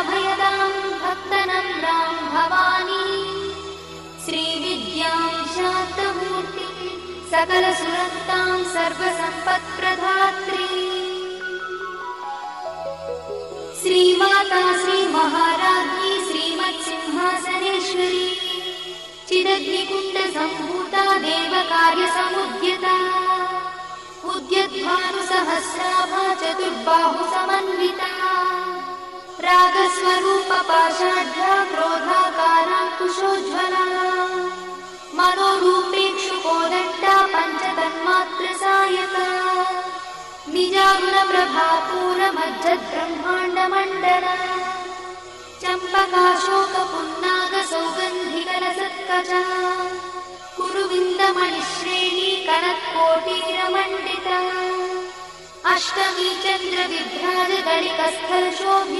भयदां भक्तनम्रां भवानी श्रीविद्यां शान्तमूर्ति सकलसुरतां सर्वसम्पत्प्रदात्री श्रीमाता श्रीमहाराज्ञी श्रीमत्सिंहासनेश्वरी चिदग्निकुण्डसम्भूता देवकार्यसमुद्यता उद्यद्भानुसहस्राभा चतुर्बाहुसमन्विता रागस्वरूपपाषाढ्या क्रोधाकाराङ्कुशोज्ज्वला मनोरूपेक्षुकोदण्डा पञ्चतन्मात्रसायका निजागुणप्रभापूरमज्जद्ब्रह्माण्डमण्डला चम्पकाशोकपुन्नागसौगन्धिकलसत्कचा कुरुविन्दमणिश्रेणी कनत्कोटीरमण्डिता अष्टमी चन्द्रविभ्राजगणिकस्थलशोभिता